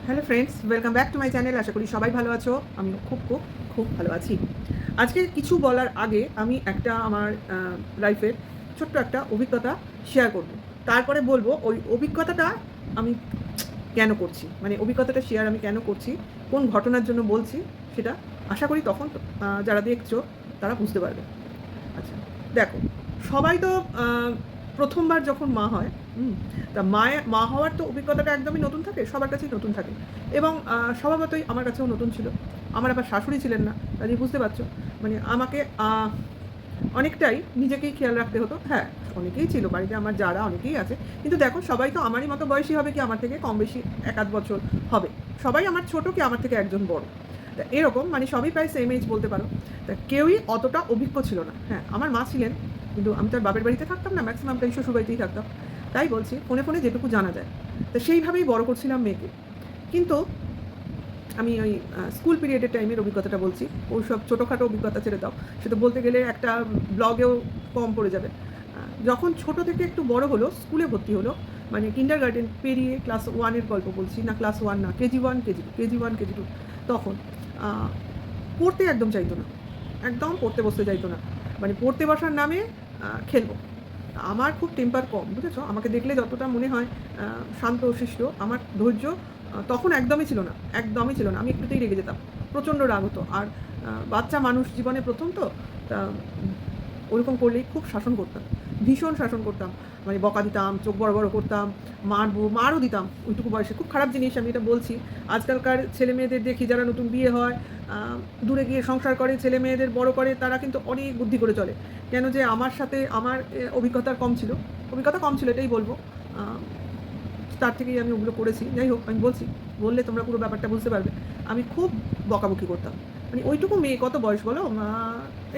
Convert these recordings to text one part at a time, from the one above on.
Hello friends, welcome back to my channel. আশা করি সবাই ভালো আছো। আমি খুব খুব খুব ভালো আছি। আজকে কিছু বলার আগে আমি একটা আমার লাইফের ছোট্ট একটা অভিজ্ঞতা শেয়ার করব। তারপরে বলবো ওই অভিজ্ঞতাটা আমি কেন করছি, মানে অভিজ্ঞতাটা শেয়ার আমি কেন করছি, কোন ঘটনার জন্য বলছি, সেটা আশা করি তখন যারা দেখছো তারা বুঝতে পারবে। আচ্ছা, দেখো, সবাই তো প্রথমবার যখন মা হয়, তা মা হওয়ার তো অভিজ্ঞতাটা একদমই নতুন থাকে, সবার কাছেই নতুন থাকে। এবং স্বভাবতই আমার কাছেও নতুন ছিল। আমার আবার শাশুড়ি ছিলেন না, কাজে বুঝতে পারছো, মানে আমাকে অনেকটাই নিজেকেই খেয়াল রাখতে হতো। হ্যাঁ, অনেকেই ছিল বাড়িতে, আমার যারা অনেকেই আছে, কিন্তু দেখো সবাই তো আমারই মতো বয়সী হবে কি আমার থেকে কম বেশি এক আধ বছর হবে। সবাই আমার ছোট কি আমার থেকে একজন বড়, তা এরকম মানে সবই প্রায় সেম এজ বলতে পারো। তা কেউই অতটা অভিজ্ঞ ছিল না। হ্যাঁ, আমার মা ছিলেন, কিন্তু আমি তো আর বাপের বাড়িতে থাকতাম না, ম্যাক্সিমাম টাইম শ্বশুর বাড়িতেই থাকতাম। তাই বলছি, ফোনে ফোনে যেটুকু জানা যায়, তো সেইভাবেই বড় করছিলাম মেয়েকে। কিন্তু আমি ওই স্কুল পিরিয়ডের টাইমের অভিজ্ঞতাটা বলছি। ওই সব ছোটোখাটো অভিজ্ঞতা ছেড়ে দাও, সেটা বলতে গেলে একটা ব্লগেও কম পড়ে যাবে। যখন ছোট থেকে একটু বড় হলো, স্কুলে ভর্তি হলো, মানে কিন্ডার গার্ডেন পেরিয়ে ক্লাস ওয়ানের গল্প বলছি, না ক্লাস ওয়ান না, KG one KG two, KG one KG two, তখন পড়তে একদম চাইতো না, একদম পড়তে বসতে চাইতো না। মানে পড়তে বসার নামে খেলবো। আমার খুব টেম্পার কম, বুঝেছো, আমাকে দেখলে যতটা মনে হয় শান্ত শিষ্ট, আমার ধৈর্য তখন একদমই ছিল না, একদমই ছিল না। আমি একটুতেই রেগে যেতাম, প্রচণ্ড রাগ হতো। আর বাচ্চা মানুষ জীবনে প্রথম তো, তা ওরকম করলেই খুব শাসন করতাম, ভীষণ শাসন করতাম। মানে বকা দিতাম, চোখ বড় বড় করতাম, মারও দিতাম ওইটুকু বয়সে। খুব খারাপ জিনিস, আমি এটা বলছি। আজকালকার ছেলে মেয়েদের দেখি যারা নতুন বিয়ে হয়, দূরে গিয়ে সংসার করে, ছেলে মেয়েদের বড় করে, তারা কিন্তু অনেক বুদ্ধি করে চলে। কেন যে আমার সাথে আমার অভিজ্ঞতা কম ছিল, এটাই বলবো। তার থেকেই আমি ওগুলো করেছি। যাই হোক, আমি বলছি, বললে তোমরা পুরো ব্যাপারটা বুঝতে পারবে। আমি খুব বকাবকি করতাম। মানে ওইটুকু মেয়ে, কত বয়স বলো,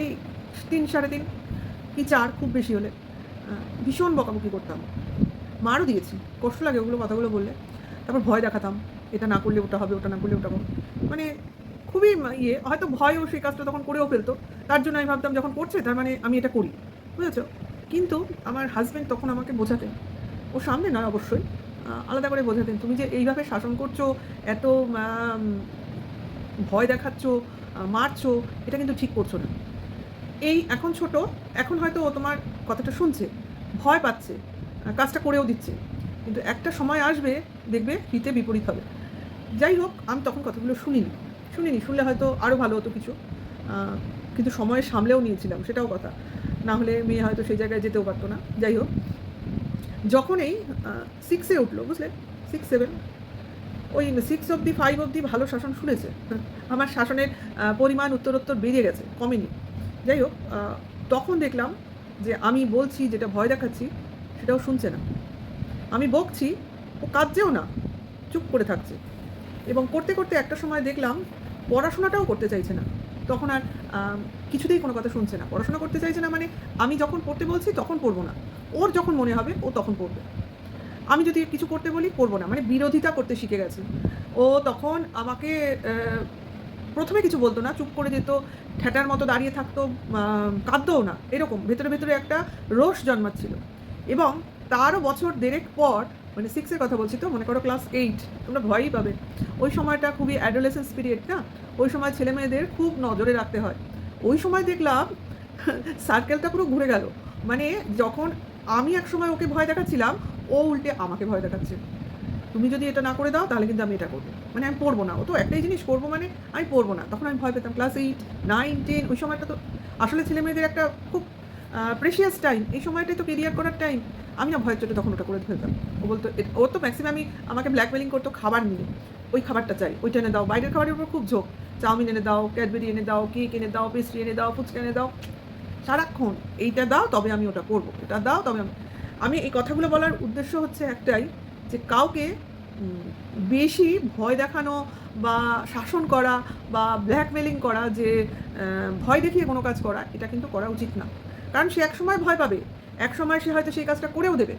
এই 3 সাড়ে 3 কি 4 খুব বেশি হলে। ভীষণ বকাবকি করতাম, মারও দিয়েছি। কষ্ট লাগে ওগুলো কথাগুলো বললে। তারপর ভয় দেখাতাম, এটা না করলে ওটা হবে, ওটা না করলে ওটা হবে। মানে খুবই হয়তো ভয়ও সেই কাজটা তখন করেও ফেলতো। তার জন্য আমি ভাবতাম যখন করছে তার মানে আমি এটা করি, বুঝেছো। কিন্তু আমার হাজব্যান্ড তখন আমাকে বোঝাতেন, ও সামনে নয় অবশ্যই, আলাদা করে বোঝাতেন, তুমি যে এইভাবে শাসন করছো, এত ভয় দেখাচ্ছ, মারছো, এটা কিন্তু ঠিক করছো না। এই এখন ছোট, এখন হয়তো ও তোমার কথাটা শুনছে, ভয় পাচ্ছে, কাজটা করেও দিচ্ছে, কিন্তু একটা সময় আসবে, দেখবে হিতে বিপরীত হবে। যাই হোক, আমি তখন কথাগুলো শুনলে হয়তো আরও ভালো হতো কিছু। কিন্তু সময় সামলেও নিয়েছিলাম, সেটাও কথা। না হলে মেয়ে হয়তো সেই জায়গায় যেতেও পারতো না। যাই হোক, যখন এই 6-এ উঠলো, বুঝলে, 6-7, ওই 6 অবধি 5 অবধি ভালো শাসন শুনেছে। আমার শাসনের পরিমাণ উত্তরোত্তর বেড়ে গেছে, কমেনি। যাই হোক, তখন দেখলাম যে আমি বলছি, যেটা ভয় দেখাচ্ছি, সেটাও শুনছে না। আমি বকছি, ও কাঁদছেও না, চুপ করে থাকছে। এবং করতে করতে একটা সময় দেখলাম পড়াশোনাটাও করতে চাইছে না। তখন আর কিছুতেই কোনো কথা শুনছে না, পড়াশোনা করতে চাইছে না। মানে আমি যখন পড়তে বলছি তখন পড়বো না, ওর যখন মনে হবে ও তখন পড়বে। আমি যদি কিছু করতে বলি পড়বো না, মানে বিরোধিতা করতে শিখে গেছে। ও তখন আমাকে প্রথমে কিছু বলতো না, চুপ করে যেত, ঠ্যাঁটার মতো দাঁড়িয়ে থাকতো, কাঁদতোও না, এরকম ভেতরে ভেতরে একটা রোষ জন্মাচ্ছিল। এবং তারও বছর দেড়েক পর, মানে 6-এর কথা বলছি, তো মনে করো ক্লাস 8, তোমরা ভয়ই পাবে। ওই সময়টা খুবই অ্যাডোলেসেন্স পিরিয়ড না, ওই সময় ছেলে মেয়েদের খুব নজরে রাখতে হয়। ওই সময় দেখলাম সার্কেলটা পুরো ঘুরে গেল। মানে যখন আমি এক সময় ওকে ভয় দেখাচ্ছিলাম, ও উল্টে আমাকে ভয় দেখাচ্ছে, তুমি যদি এটা না করে দাও তাহলে কিন্তু আমি এটা করবো, মানে আমি পড়বো না। ও তো একটাই জিনিস করবো, মানে আমি পড়বো না। তখন আমি ভয় পেতাম। ক্লাস 8, 9, 10, ওই সময়টা তো আসলে ছেলে মেয়েদের একটা খুব প্রেশিয়াস টাইম, এই সময়টাই তো কেরিয়ার করার টাইম। আমি না ভয়ের চোটে তখন ওটা করে ফেলতাম। ও বলতো, ও তো ম্যাক্সিমামই আমাকে ব্ল্যাকমেলিং করতো খাবার নিয়ে, ওই খাবারটা চাই, ওইটা এনে দাও, বাইরের খাবারের উপর খুব ঝোঁক, চাউমিন এনে দাও, ক্যাডবেরি এনে দাও, কেক এনে দাও, পেস্ট্রি এনে দাও, ফুচকা এনে দাও, সারাক্ষণ এইটা দাও তবে আমি ওটা করবো, এটা দাও তবে আমি এই কথাগুলো বলার উদ্দেশ্য হচ্ছে একটাই, যে কাউকে বেশি ভয় দেখানো বা শাসন করা বা ব্ল্যাকমেলিং করা, যে ভয় দেখিয়ে কোনো কাজ করা, এটা কিন্তু করা উচিত না। কারণ সে একসময় ভয় পাবে, একসময় সে হয়তো সেই কাজটা করেও দেবে,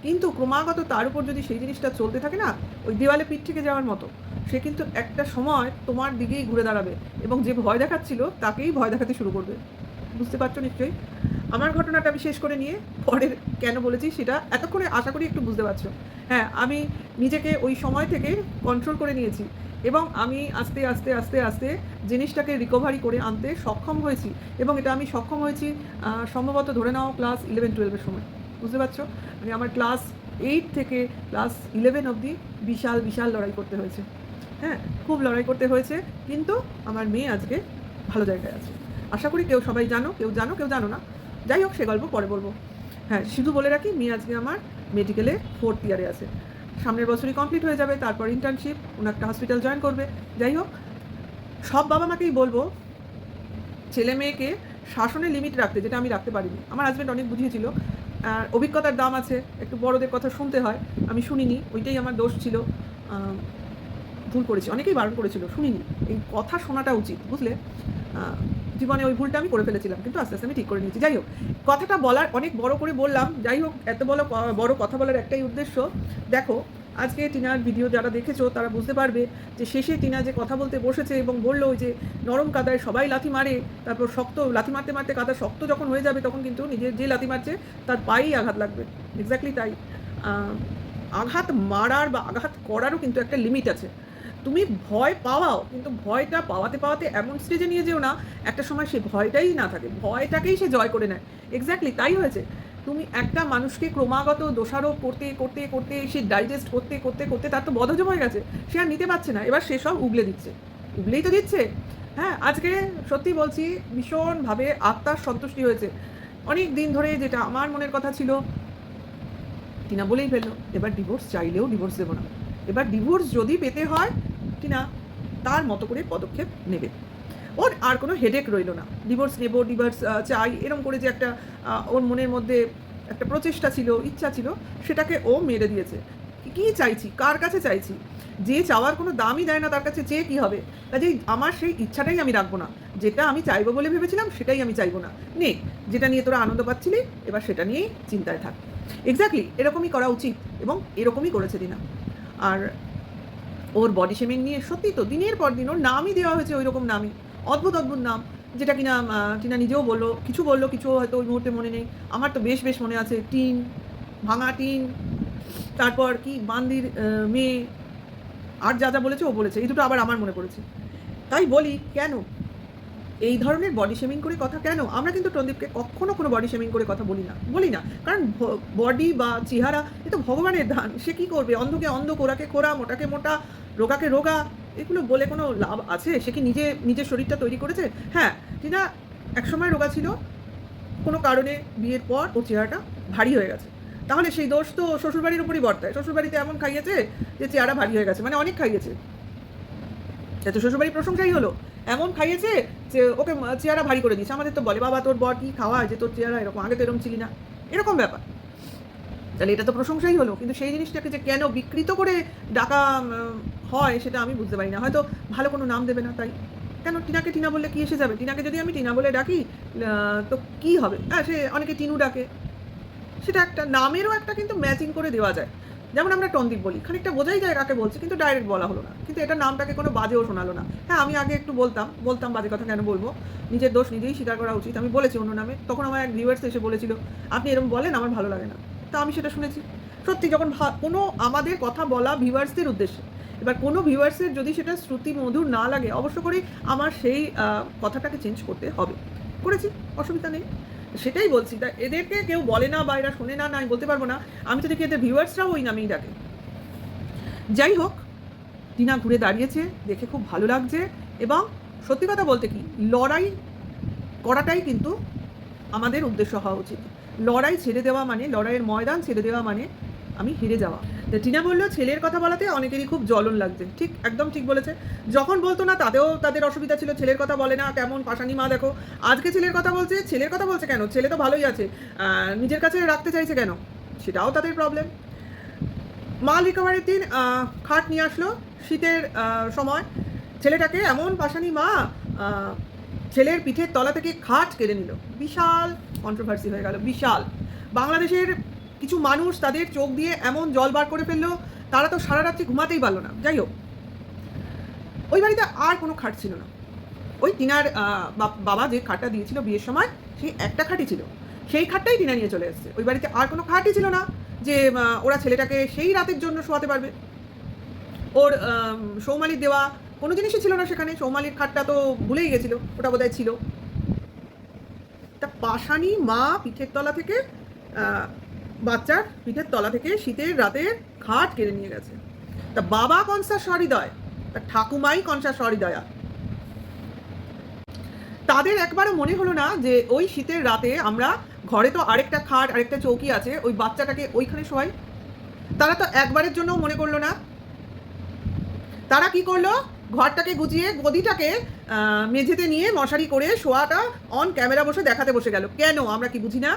কিন্তু ক্রমাগত তার উপর যদি সেই জিনিসটা চলতে থাকে না, ওই দেওয়ালে পিঠ থেকে যাওয়ার মতো, সে কিন্তু একটা সময় তোমার দিকেই ঘুরে দাঁড়াবে এবং যে ভয় দেখাচ্ছিল তাকেই ভয় দেখাতে শুরু করবে। বুঝতে পারছো নিশ্চয়ই। আমার ঘটনাটা আমি শেষ করে নিয়ে পরের কেন বলেছি সেটা এতক্ষণে আশা করি একটু বুঝতে পারছো। হ্যাঁ, আমি নিজেকে ওই সময় থেকে কন্ট্রোল করে নিয়েছি এবং আমি আস্তে আস্তে আস্তে আস্তে জিনিসটাকে রিকভারি করে আনতে সক্ষম হয়েছি এবং এটা আমি সক্ষম হয়েছি সম্ভবত ধরে নাও ক্লাস 11-12 সময়। বুঝতে পারছো? মানে আমার ক্লাস 8 থেকে ক্লাস 11 অবধি বিশাল বিশাল লড়াই করতে হয়েছে। হ্যাঁ, খুব লড়াই করতে হয়েছে, কিন্তু আমার মেয়ে আজকে ভালো জায়গায় আছে। আশা করি সবাই জানো, কেউ জানো না। যাই হোক, সে গল্প পরে বলবো। হ্যাঁ, শুধু বলে রাখি, মেয়ে আজকে আমার মেডিকেলে 4th ইয়ারে আছে। সামনের বছরই কমপ্লিট হয়ে যাবে, তারপর ইন্টার্নশিপ, কোনো একটা হসপিটাল জয়েন করবে। যাই হোক, সব বাবা মাকেই বলবো ছেলে মেয়েকে শাসনে লিমিট রাখতে, যেটা আমি রাখতে পারিনি। আমার হাজব্যান্ড অনেক বুঝিয়েছিল, অভিজ্ঞতার দাম আছে, একটু বড়দের কথা শুনতে হয়। আমি শুনিনি, ওইটাই আমার দোষ ছিল, ভুল করেছি। অনেকেই বারণ করেছিল, শুনিনি। এই কথা শোনাটা উচিত, বুঝলে? জীবনে ওই ভুলটা আমি করে ফেলেছিলাম, কিন্তু আস্তে আস্তে আমি ঠিক করে নিয়েছি। যাই হোক, কথাটা বলার অনেক বড় করে বললাম। যাই হোক, এত বড় কথা বলার একটাই উদ্দেশ্য। দেখো, আজকে টিনার ভিডিও যারা দেখেছো তারা বুঝতে পারবে যে শেষে টিনা যে কথা বলতে বসেছে এবং বললো যে নরম কাদায় সবাই লাথি মারে, তারপর শক্ত লাথি মারতে মারতে কাদা শক্ত যখন হয়ে যাবে তখন কিন্তু নিজের যে লাথি মারছে তার পায়েই আঘাত লাগবে। এক্স্যাক্টলি তাই। আঘাত মারার বা আঘাত করারও কিন্তু একটা লিমিট আছে। তুমি ভয় পাওয়াও, কিন্তু ভয়টা পাওয়াতে পাওয়াতে এমন স্টেজে নিয়ে যেও না একটা সময় সে ভয়টাই না থাকে, ভয়টাকেই সে জয় করে নেয়। এক্স্যাক্টলি তাই হয়েছে। তুমি একটা মানুষকে ক্রমাগত দোষারোপ করতে করতে করতে সে ডাইজেস্ট করতে করতে করতে তার তো বদহজম হয়ে গেছে, সে আর নিতে পারছে না। এবার সে সব উগলে দিচ্ছে, উগলেই তো দিচ্ছে। হ্যাঁ, আজকে সত্যি বলছি ভীষণভাবে আত্মার সন্তুষ্টি হয়েছে। অনেক দিন ধরে যেটা আমার মনের কথা ছিল, টিনা বলেই ফেললো এবার ডিভোর্স চাইলেও ডিভোর্স দেবো না। এবার ডিভোর্স যদি পেতে হয় টিনা তার মতো করে পদক্ষেপ নেবে, ওর আর কোনো হেডেক রইল না। ডিভোর্স নেব, ডিভোর্স চাই, এরম করে যে একটা ওর মনের মধ্যে একটা প্রচেষ্টা ছিল, ইচ্ছা ছিল, সেটাকে ও মেরে দিয়েছে। কী চাইছি, কার কাছে চাইছি? যে চাওয়ার কোনো দামই দেয় না তার কাছে চেয়ে কী হবে? কাজেই আমার সেই ইচ্ছাটাই আমি রাখবো না। যেটা আমি চাইবো বলে ভেবেছিলাম সেটাই আমি চাইবো না। নে, যেটা নিয়ে তোরা আনন্দ পাচ্ছিলি এবার সেটা নিয়েই চিন্তায় থাক। এক্স্যাক্টলি এরকমই করা উচিত এবং এরকমই করেছে টিনা। আর ওর বডি শেমিং নিয়ে সত্যি তো দিনের পর দিন ওর নামই দেওয়া হয়েছে ওই রকম নামই, অদ্ভুত অদ্ভুত নাম, যেটা কিনা টিনা নিজেও বললো, কিছু হয়তো ওই মুহূর্তে মনে নেই। আমার তো বেশ বেশ মনে আছে। টিন, ভাঙা টিন, তারপর কি বান্দির মেয়ে, আর যা যা বলেছে ও বলেছে, এই দুটো আবার আমার মনে পড়েছে। তাই বলি, কেন এই ধরনের বডি শেমিং করে কথা কেন? আমরা কিন্তু টন্দীপকে কখনো কোনো বডি শেমিং করে কথা বলি না, কারণ বডি বা চেহারা এ তো ভগবানের দান। সে কী করবে? অন্ধকে অন্ধ, কোরাকে খোরা, মোটাকে মোটা, রোগাকে রোগা, এগুলো বলে কোনো লাভ আছে? সে কি নিজের শরীরটা তৈরি করেছে? হ্যাঁ, টিনা একসময় রোগা ছিল, কোনো কারণে বিয়ের পর ও চেহারাটা ভারী হয়ে গেছে। তাহলে সেই দোষ তো শ্বশুরবাড়ির উপরই বর্তায়। শ্বশুরবাড়িতে এমন খাইয়েছে যে চেহারা ভারী হয়ে গেছে, মানে অনেক খাইয়েছে। এত শ্বশুরবাড়ির প্রশংসাই হলো, এমন খাইয়েছে যে ওকে চেহারা ভারী করে দিয়েছে। আমাদের তো বলে, বাবা তোর বর কী খাওয়ায় যে তোর চেহারা এরকম, আগে তো এরকম ছিলি না, এরকম ব্যাপার। তাহলে এটা তো প্রশংসাই হলো, কিন্তু সেই জিনিসটাকে যে কেন বিকৃত করে ডাকা হয় সেটা আমি বুঝতে পারি না। হয়তো ভালো কোনো নাম দেবে না তাই। কেন টিনাকে টিনা বললে কী এসে যাবে? টিনাকে যদি আমি টিনা বলে ডাকি তো কী হবে? হ্যাঁ, সে অনেকে টিনু ডাকে, সেটা একটা নামেরও একটা কিন্তু ম্যাচিং করে দেওয়া যায়। যেমন আমরা টন্দীপ বলি, খানিকটা বোঝাই যায় কাকে বলছি, কিন্তু ডাইরেক্ট বলা হলো না, কিন্তু এটা নামটাকে কোনো বাজেও শোনালো না। হ্যাঁ, আমি আগে একটু বলতাম বাজে কথা কেন বলবো, নিজের দোষ নিজেই স্বীকার করা উচিত। আমি বলেছি অন্য নামে, তখন আমার এক ভিউয়ার্স এসে বলেছিল আপনি এরকম বলেন, আমার ভালো লাগে না। তা আমি সেটা শুনেছি। সত্যি, যখন কোনো আমাদের কথা বলা ভিউয়ার্সদের উদ্দেশ্যে, এবার কোনো ভিউয়ার্সের যদি সেটা শ্রুতি মধুর না লাগে, অবশ্য করেই আমার সেই কথাটাকে চেঞ্জ করতে হবে। করেছি, অসুবিধা নেই। সেটাই বলছি, তা এদেরকে কেউ বলে না বা এরা শোনে না, আমি বলতে পারবো না। আমি তো দেখি এদের ভিউয়ার্সরাও ওই নামেই ডাকে। যাই হোক, টিনা ঘুরে দাঁড়িয়েছে, দেখে খুব ভালো লাগছে। এবং সত্যি কথা বলতে কি, লড়াই করাটাই কিন্তু আমাদের উদ্দেশ্য হওয়া উচিত। লড়াই ছেড়ে দেওয়া মানে, লড়াইয়ের ময়দান ছেড়ে দেওয়া মানে আমি হেরে যাওয়া। তো টিনা বললো ছেলের কথা বলাতে অনেকেরই খুব জ্বলন লাগছে। ঠিক, একদম ঠিক বলেছে। যখন বলতো না তাতেও তাদের অসুবিধা ছিল, ছেলের কথা বলে না, কেমন পাশানি মা দেখো। আজকে ছেলের কথা বলছে কেন? ছেলে তো ভালোই আছে, নিজের কাছে রাখতে চাইছে কেন? সেটাও তাদের প্রবলেম। মাল রিকভারির দিন খাট নিয়ে আসলো শীতের সময়, ছেলেটাকে এমন পাশানি মা ছেলের পিঠের তলা থেকে খাট কেড়ে নিল। বিশাল কন্ট্রোভার্সি হয়ে গেল, বিশাল। বাংলাদেশের কিছু মানুষ তাদের চোখ দিয়ে এমন জল বার করে ফেললো, তারা তো সারা রাত্রি ঘুমাতেই পারলো না। যাই হোক, ওই বাড়িতে আর কোনো খাট ছিল না। ওই টিনার বাবা যে খাটটা দিয়েছিল বিয়ের সময়, সেই একটা খাটই ছিল। সেই খাটটাই টিনা নিয়ে চলে এসেছে। ওই বাড়িতে আর কোনো খাটই ছিল না যে ওরা ছেলেটাকে সেই রাতের জন্য শোয়াতে পারবে। ওর সৌমালির দেওয়া কোনো জিনিসই ছিল না সেখানে। সৌমালির খাটটা তো ভুলেই গেছিলো, ওটা বোধহয় ছিল। তা পাশানি মা পিঠের তলা থেকে বাচ্চার পিঠের তলা থেকে শীতের রাতে খাট কেড়ে নিয়ে গেছে। তা বাবা কনসা সহৃদয়, তা ঠাকুমাই কনসা সহৃদয়া। তাদের একবারও মনে হলো না যে ওই শীতের রাতে আমরা ঘরে তো আরেকটা খাট আরেকটা চৌকি আছে, ওই বাচ্চাটাকে ওইখানে শোয়াই। তারা তো একবারের জন্য মনে করলো না। তারা কি করলো, ঘরটাকে গুছিয়ে গদিটাকে মেঝেতে নিয়ে মশারি করে শোয়াটা অন ক্যামেরা বসে দেখাতে বসে গেল। কেন আমরা কি বুঝি না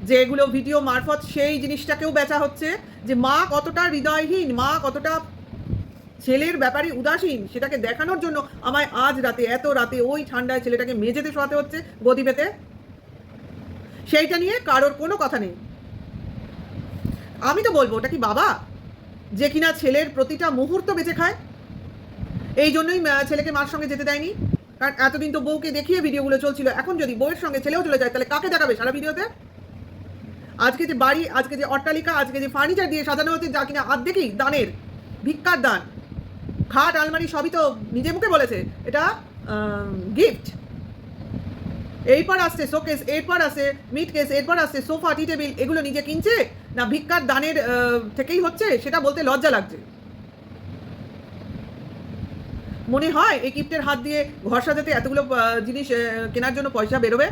যে এগুলো ভিডিও মারফত সেই জিনিসটাকেও বেচা হচ্ছে যে মা কতটা হৃদয়হীন, মা কতটা ছেলের ব্যাপারে উদাসীন, সেটাকে দেখানোর জন্য আমায় আজ রাতে এত রাতে ওই ঠান্ডায় ছেলেটাকে মেঝেতে শোয়াতে হচ্ছে গদি পেতে। সেইটা নিয়ে কারোর কোনো কথা নেই। আমি তো বলবো ওটা কি বাবা যে কিনা ছেলের প্রতিটা মুহূর্ত বেঁচে খায়? এই জন্যই ছেলেকে মার সঙ্গে যেতে দেয়নি। কারণ এতদিন তো বউকে দেখিয়ে ভিডিওগুলো চলছিল, এখন যদি বউয়ের সঙ্গে ছেলেও চলে যায় তাহলে কাকে দেখাবে সারা ভিডিওতে? আজকে যে বাড়ি, আজকে যে অট্টালিকা, আজকে যে ফার্নিচার দিয়ে সাজানো হচ্ছে, যা কিনা আর্ধেকই দানের, ভিক্ষার দান, খাট আলমারি সবই তো নিজে মুখে বলেছে এটা গিফট। এরপর আসছে শোকেস, এরপর আসে মিট কেস, এরপর আসছে সোফা টি টেবিল, এগুলো নিজে কিনছে না ভিক্ষার দানের থেকেই হচ্ছে সেটা বলতে লজ্জা লাগছে। মনে হয় এই গিফটের হাত দিয়ে ঘর সাজাতে এতগুলো জিনিস কেনার জন্য পয়সা বেরোবে?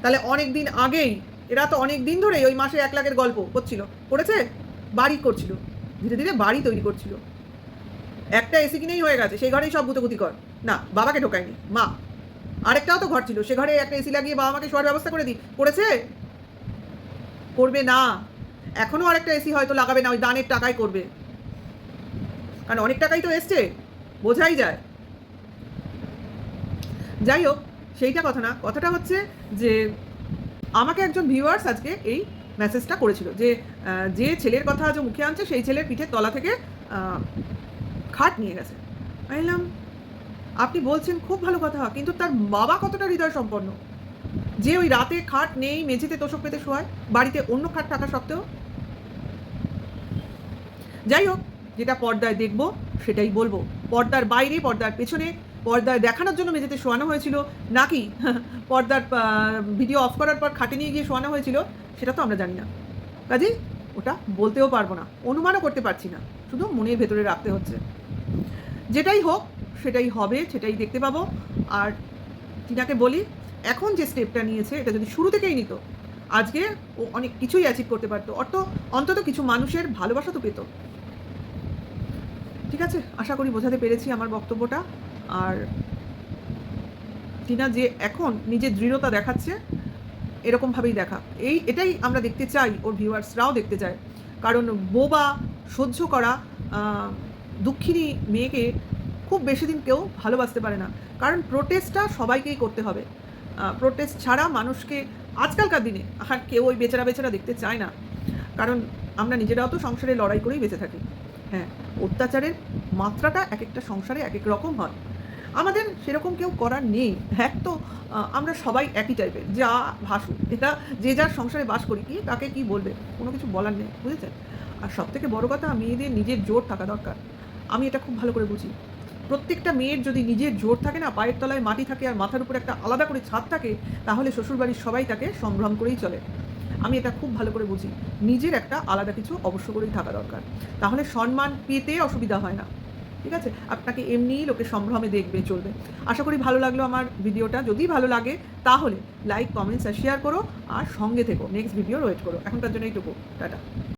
তাহলে অনেক দিন আগেই, এরা তো অনেক দিন ধরেই ওই মাসে 1 লাখের গল্প করেছে, বাড়ি করছিল, ধীরে ধীরে বাড়ি তৈরি করছিল। একটা এসি কিনেই হয়ে গেছে, সেই ঘরেই সব গুতগুতি কর না, বাবাকে ঢোকায়নি মা। আরেকটাও তো ঘর ছিল, সে ঘরে একটা এসি লাগিয়ে বাবা মাকে শোয়ার ব্যবস্থা করেছে? করবে না। এখনো আরেকটা এসি হয়তো লাগাবে না, ওই দানের টাকায় করবে, কারণ অনেক টাকাই তো এসছে, বোঝাই যায়। যাই হোক, সেইটা কথা না, কথাটা হচ্ছে যে আমাকে একজন ভিউয়ার্স আজকে এই মেসেজটা করেছিল যে যে ছেলের কথা আজ মুখে আনছে সেই ছেলের পিঠের তলা থেকে খাট নিয়ে গেছে। আমি বললাম আপনি বলছেন খুব ভালো কথা, কিন্তু তার বাবা কতটা হৃদয় সম্পন্ন যে ওই রাতে খাট নেই, মেঝেতে তোষক পেতে শোয়ায়, বাড়িতে অন্য খাট থাকা সত্ত্বেও। যাই হোক, যেটা পর্দায় দেখবো সেটাই বলবো। পর্দার বাইরে, পর্দার পেছনে, পর্দায় দেখানোর জন্য মেঝেতে শোয়ানো হয়েছিল নাকি পর্দার ভিডিও অফ করার পর খাটে নিয়ে গিয়ে শোয়ানো হয়েছিল সেটা তো আমরা জানি না। কাজেই ওটা বলতেও পারবো না, অনুমানও করতে পারছি না, শুধু মনের ভেতরে রাখতে হচ্ছে। যেটাই হোক সেটাই হবে, সেটাই দেখতে পাবো। আর টিনাকে বলি, এখন যে স্টেপটা নিয়েছে এটা যদি শুরু থেকেই নিত, আজকে ও অনেক কিছুই অ্যাচিভ করতে পারতো, অন্তত কিছু মানুষের ভালোবাসা তো পেত। ঠিক আছে, আশা করি বোঝাতে পেরেছি আমার বক্তব্যটা। আর টিনা যে এখন নিজের দৃঢ়তা দেখাচ্ছে, এরকমভাবেই দেখা, এটাই আমরা দেখতে চাই, ওর ভিউয়ার্সরাও দেখতে চায়। কারণ বোবা সহ্য করা দুঃখিনী মেয়েকে খুব বেশি দিন কেউ ভালোবাসতে পারে না। কারণ প্রোটেস্টটা সবাইকেই করতে হবে, প্রোটেস্ট ছাড়া মানুষকে আজকালকার দিনে আর কেউ ওই বেচারা দেখতে চায় না। কারণ আমরা নিজেরাও তো সংসারে লড়াই করেই বেঁচে থাকি। হ্যাঁ, অত্যাচারের মাত্রাটা এক একটা সংসারে এক এক রকম হয়, আমাদের সেরকম কেউ করার নেই। হ্যাঁ, তো আমরা সবাই একই টাইপের, যা ভাসুক, এটা যে যার সংসারে বাস করি, কি তাকে কি বলবে, কোনো কিছু বলার নেই, বুঝেছেন? আর সবথেকে বড় কথা, মেয়েদের নিজের জোর থাকা দরকার। আমি এটা খুব ভালো করে বুঝি। প্রত্যেকটা মেয়ের যদি নিজের জোর থাকে না, পায়ের তলায় মাটি থাকে আর মাথার উপর একটা আলাদা করে ছাদ থাকে, তাহলে শ্বশুরবাড়ির সবাই তাকে সম্ভ্রম করেই চলে। আমি এটা খুব ভালো করে বুঝি, নিজের একটা আলাদা কিছু অবশ্য করেই থাকা দরকার, তাহলে সম্মান পেতে অসুবিধা হয় না। ঠিক আছে, আপনাকে এমনিই লোকে সম্ভ্রমে দেখবে, চলবে। আশা করি ভালো লাগলো আমার ভিডিওটা। যদি ভালো লাগে তাহলে লাইক, কমেন্টস আর শেয়ার করো, আর সঙ্গে থেকো, নেক্সট ভিডিও ওয়েট করো। এখনকার জন্য এইটুকু, টাটা।